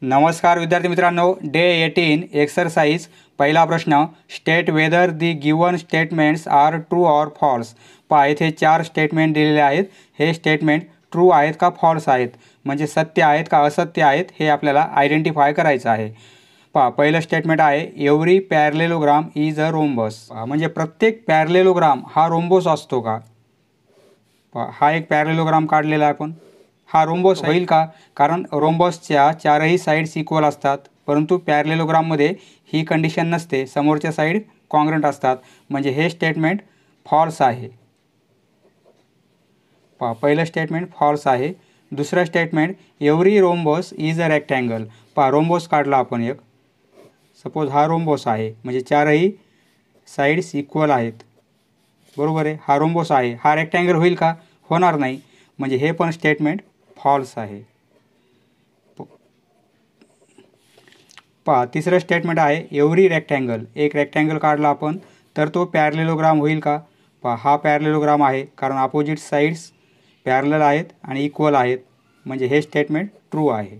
नमस्कार विद्यार्थी मित्रांनो, डे 18 एक्सरसाइज पहिला प्रश्न, state whether the given statements are true or false. पहा इथे 4 स्टेटमेंट दिलेले आहेत। हे स्टेटमेंट ट्रू आहेत का फॉल्स आहेत, म्हणजे सत्य आहेत का असत्य आहेत, हे आपल्याला आयडेंटिफाय करायचं आहे। पहा पहिलं स्टेटमेंट आहे, every parallelogram is a rhombus. म्हणजे प्रत्येक पॅरलेलोग्राम हा रोम्बोस असतो का? पहा हा एक पॅरलेलोग्राम काढलेला आहे आपण, हा रोम्बोस होईल का? कारण रोम्बोसच्या चारही साईड्स इक्वल असतात, परंतु पॅरलेलोग्राममध्ये ही कंडिशन नसते, समोरच्या साईड कॉन्ग्रंट असतात, म्हणजे हे स्टेटमेंट फॉल्स आहे। पहा पहिलं स्टेटमेंट फॉल्स आहे। दुसरं statement, every rhombus is a rectangle. पहा रोम्बोस काढला आपण एक, सपोज हा रोम्बोस आहे, म्हणजे चारही साईड्स इक्वल आहेत, बरोबर आहे, हा रोम्बोस आहे, हा रेक्टँगल होईल का? होणार नाही, म्हणजे हे पण स्टेटमेंट फॉल्स आहे। पहा तिसरं स्टेटमेंट आहे, एव्हरी रेक्टँगल, एक रेक्टँगल काढला आपण तर तो पॅरलेलोग्राम होईल का? पहा हा पॅरलेलोग्राम आहे, कारण अपोजिट साईड्स पॅरलल आहेत आणि इक्वल आहेत, म्हणजे हे स्टेटमेंट ट्रू आहे।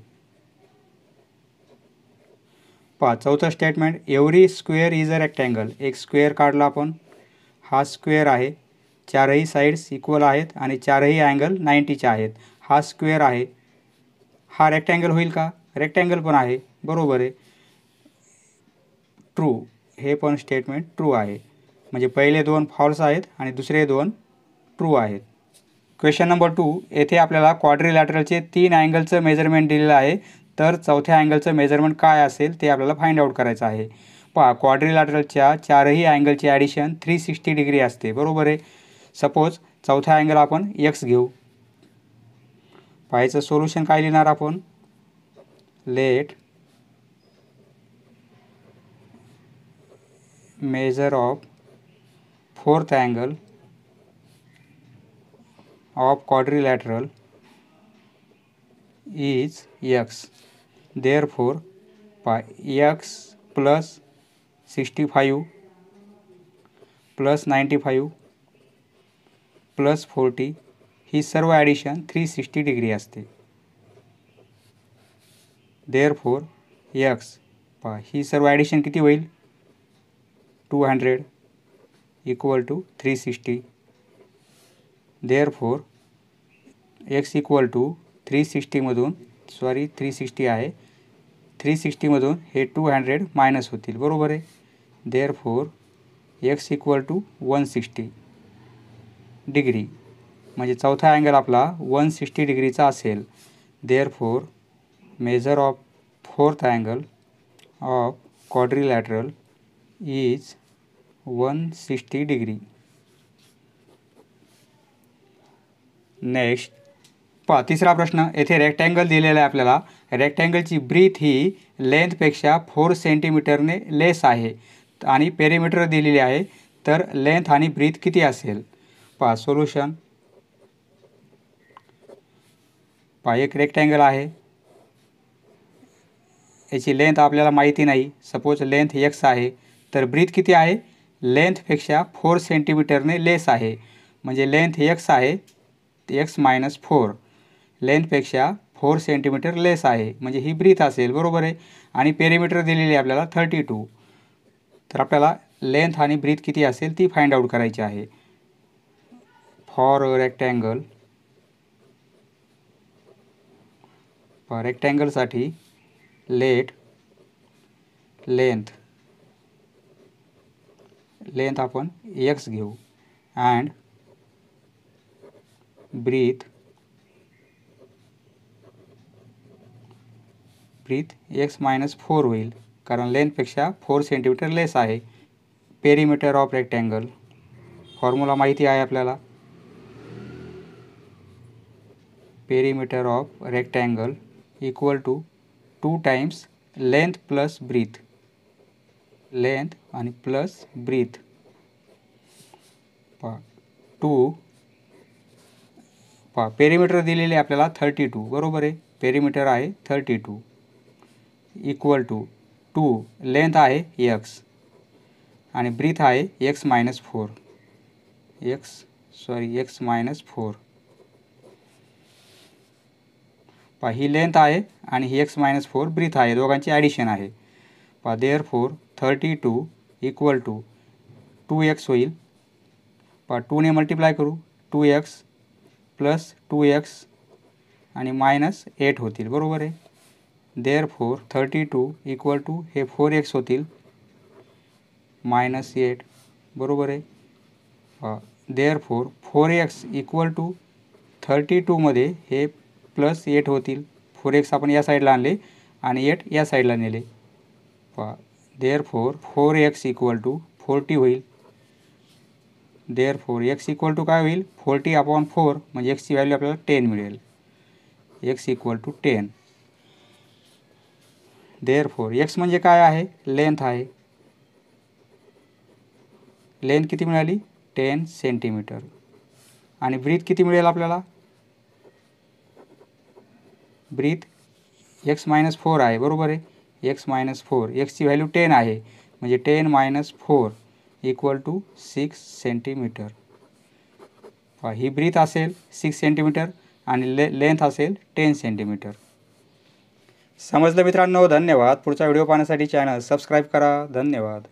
पहा चौथं statement, every square is a rectangle, एक स्क्वेअर काढला आपण, हा स्क्वेअर आहे, चारही साईड्स इक्वल आहेत आणि चारही अँगल 90चे आहेत, हा स्क्वेअर आहे, हा रेक्टँगल होईल का? रेक्टँगल पण आहे, बरोबर आहे, ट्रू, हे पण स्टेटमेंट ट्रू आहे। म्हणजे पहिले दोन फॉल्स आहेत आणि दुसरे दोन ट्रू आहेत। क्वेश्चन नंबर 2, येथे आपल्याला क्वाड्रिलॅटरलचे 3 अँगलचं मेजरमेंट दिलेलं आहे, तर चौथ्या अँगलचं मेजरमेंट काय असेल ते आपल्याला फाइंड आउट करायचं आहे। पहा क्वाड्रिलॅटरलच्या चारही अँगलची ॲडिशन 360 डिग्री असते, बरोबर आहे। सपोज चौथा अँगल आपण x घेऊ। पाहायचं सोल्युशन काय लिहिणार आपण, late measure of fourth angle of quadrilateral is x, therefore x plus 65 plus 95 plus 40 ही सर्व ॲडिशन 360 डिग्री असते, therefore x, पहा ही सर्व ॲडिशन किती होईल, 200 equal to 360, therefore x equal to 360 मधून 360 आहे, 360 मधून हे 200 मायनस होतील, बरोबर आहे, therefore x equal to 160 degree, म्हणजे चौथा अँगल आपला 160 डिग्रीचा असेल, therefore measure of fourth angle of quadrilateral is 160 degree. Next पहा तिसरा प्रश्न, येथे रेक्टँगल दिलेला आहे आपल्याला, रेक्टँगलची ब्रीथ ही लेंथपेक्षा 4 सेंटीमीटरने लेस आहे आणि पेरिमीटर दिलेली आहे, तर लेंथ आणि ब्रीथ किती असेल? पहा सोल्युशन, पहा एक रेक्टँगल आहे, याची लेंथ आपल्याला माहिती नाही, सपोज लेंथ x आहे, तर ब्रीथ किती आहे, लेंथपेक्षा 4 सेंटीमीटरने लेस आहे, म्हणजे लेंथ x आहे, x मायनस 4, लेंथपेक्षा 4 सेंटीमीटर लेस आहे, म्हणजे ही ब्रीथ असेल, बरोबर आहे, आणि पेरिमीटर दिलेली आहे आपल्याला 32, तर आपल्याला लेंथ आणि ब्रीथ किती असेल ती फाइंड आउट करायची आहे। फॉर रेक्टँगल, रेक्टँगलसाठी लेट लेंथ आपण x घेऊ अँड ब्रीथ x मायनस 4 होईल, कारण लेंथपेक्षा 4 सेंटीमीटर लेस आहे। पेरिमीटर ऑफ रेक्टँगल, फॉर्म्युला माहिती आहे आपल्याला, perimeter of rectangle equal to 2 times length plus breadth, length आणि प्लस ब्रीथ, 2, पेरिमीटर दिलेले आपल्याला 32, बरोबर आहे, पेरिमीटर आहे 32 इक्वल टू 2, लेंथ आहे x आणि ब्रीथ आहे x मायनस 4, x मायनस 4, पहा ही लेंथ आहे आणि ही x-4 ब्रीथ आहे, दोघांची ॲडिशन आहे. पहा देअरफोर 32 इक्वल टू 2x होईल. पहा 2ने मल्टिप्लाय करू, 2x प्लस 2x आणि मायनस 8 होतील, बरोबर आहे. देअरफोर 32 इक्वल टू हे 4x होतील मायनस 8, बरोबर आहे. देअरफोर 4x इक्वल टू 32मध्ये हे प्लस 8 होतील. 4x आपण या साईडला आणले आणि 8 या साईडला नेले. देअरफोर 4x इक्वल टू 40 होईल. देअरफोर x इक्वल टू काय होईल, 40/4 म्हणजे x ची व्हॅल्यू आपल्याला 10 मिळेल. x equal to 10. Therefore x म्हणजे काय आहे, लेंथ आहे. लेंथ किती मिळाली, 10 सेंटीमीटर. आणि ब्रीथ किती मिळेल आपल्याला, ब्रीथ x-4 आहे, बरोबर आहे. x-4 x ची व्हॅल्यू 10 आहे म्हणजे 10 - 4 इक्वल टू 6 सेंटीमीटर. ही ब्रीथ असेल 6 सेंटीमीटर आणि लेंथ असेल 10 सेंटीमीटर. समजलं मित्रांनो, धन्यवाद. पुढचा व्हिडिओ पाहण्यासाठी चॅनल सबस्क्राईब करा. धन्यवाद.